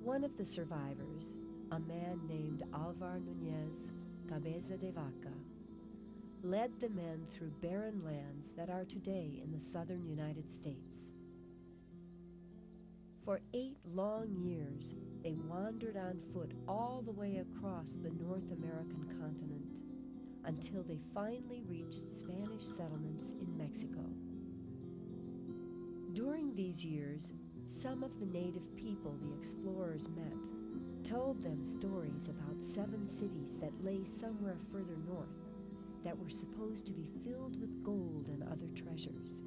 One of the survivors, a man named Alvar Núñez Cabeza de Vaca, led the men through barren lands that are today in the southern United States. For 8 long years, they wandered on foot all the way across the North American continent until they finally reached Spanish settlements in Mexico. During these years, some of the native people the explorers met told them stories about 7 cities that lay somewhere further north that were supposed to be filled with gold and other treasures.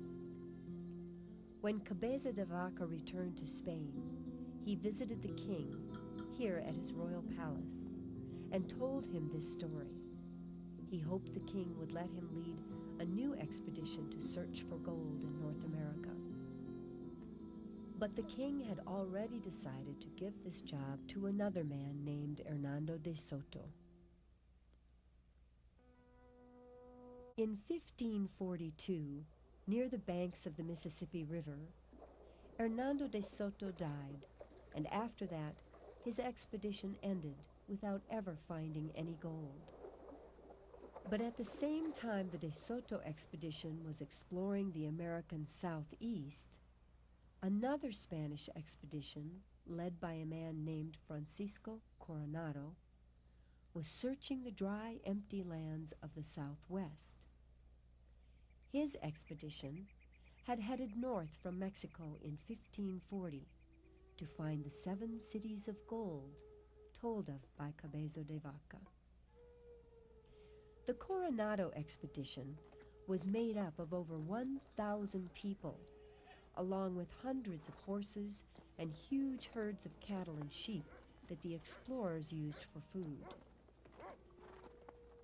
When Cabeza de Vaca returned to Spain, he visited the king here at his royal palace and told him this story. He hoped the king would let him lead a new expedition to search for gold in North America. But the king had already decided to give this job to another man named Hernando de Soto. In 1542, near the banks of the Mississippi River, Hernando de Soto died, and after that, his expedition ended without ever finding any gold. But at the same time the de Soto expedition was exploring the American southeast, another Spanish expedition, led by a man named Francisco Coronado, was searching the dry, empty lands of the southwest. His expedition had headed north from Mexico in 1540 to find the 7 cities of gold told of by Cabeza de Vaca. The Coronado expedition was made up of over 1,000 people, along with hundreds of horses and huge herds of cattle and sheep that the explorers used for food.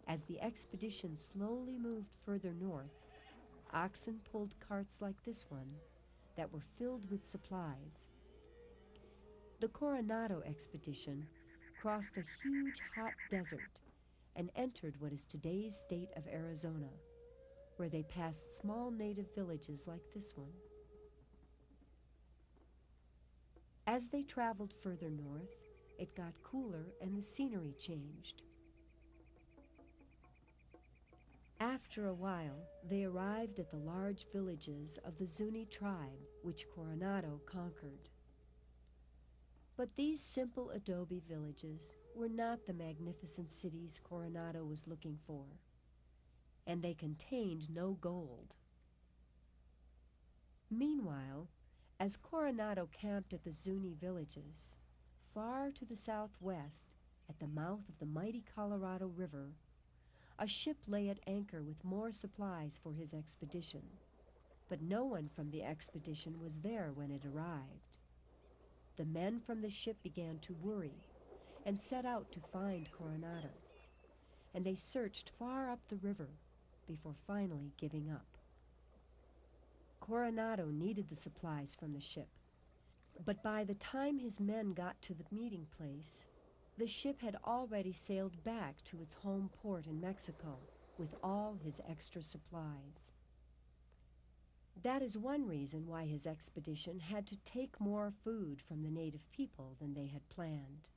As the expedition slowly moved further north, oxen pulled carts like this one that were filled with supplies. The Coronado expedition crossed a huge hot desert and entered what is today's state of Arizona, where they passed small native villages like this one. As they traveled further north, it got cooler and the scenery changed. After a while, they arrived at the large villages of the Zuni tribe, which Coronado conquered. But these simple adobe villages were not the magnificent cities Coronado was looking for, and they contained no gold. Meanwhile, as Coronado camped at the Zuni villages, far to the southwest, at the mouth of the mighty Colorado River, a ship lay at anchor with more supplies for his expedition, but no one from the expedition was there when it arrived. The men from the ship began to worry and set out to find Coronado, and they searched far up the river before finally giving up. Coronado needed the supplies from the ship, but by the time his men got to the meeting place, the ship had already sailed back to its home port in Mexico with all his extra supplies. That is one reason why his expedition had to take more food from the native people than they had planned.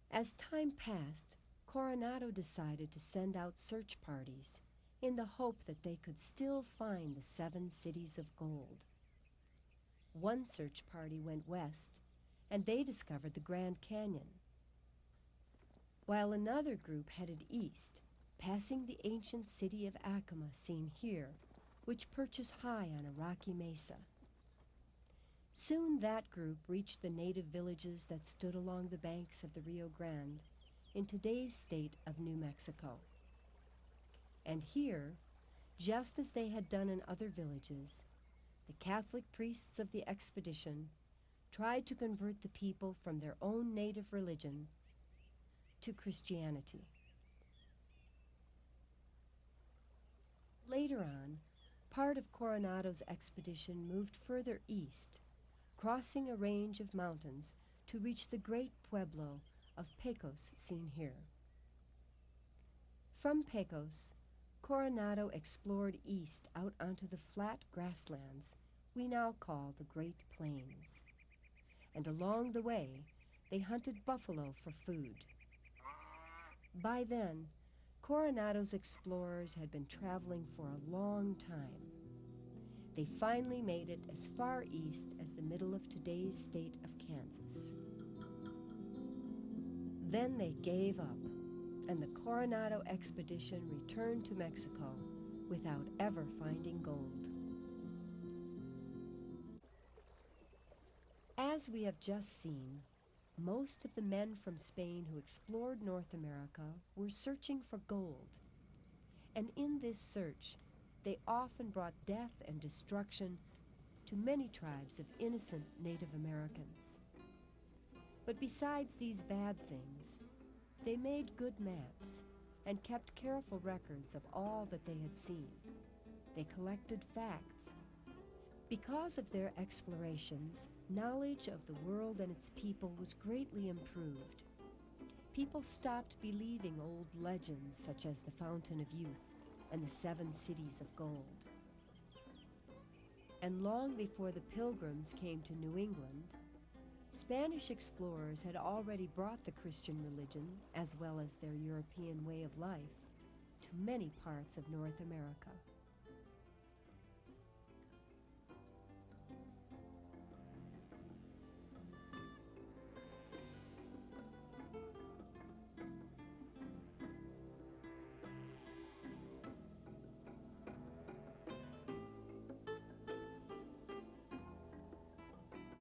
As time passed, Coronado decided to send out search parties in the hope that they could still find the 7 cities of gold. One search party went west, and they discovered the Grand Canyon, while another group headed east, passing the ancient city of Acoma seen here, which perches high on a rocky mesa. Soon that group reached the native villages that stood along the banks of the Rio Grande in today's state of New Mexico. And here, just as they had done in other villages, the Catholic priests of the expedition tried to convert the people from their own native religion to Christianity. Later on, part of Coronado's expedition moved further east, crossing a range of mountains to reach the great pueblo of Pecos seen here. From Pecos, Coronado explored east out onto the flat grasslands we now call the Great Plains. and along the way they hunted buffalo for food. By then, Coronado's explorers had been traveling for a long time. They finally made it as far east as the middle of today's state of Kansas. Then they gave up, and the Coronado expedition returned to Mexico without ever finding gold. As we have just seen, most of the men from Spain who explored North America were searching for gold. And in this search, they often brought death and destruction to many tribes of innocent Native Americans. But besides these bad things, they made good maps and kept careful records of all that they had seen. They collected facts. Because of their explorations, knowledge of the world and its people was greatly improved. People stopped believing old legends such as the Fountain of Youth and the 7 Cities of Gold. And long before the Pilgrims came to New England, Spanish explorers had already brought the Christian religion, as well as their European way of life, to many parts of North America.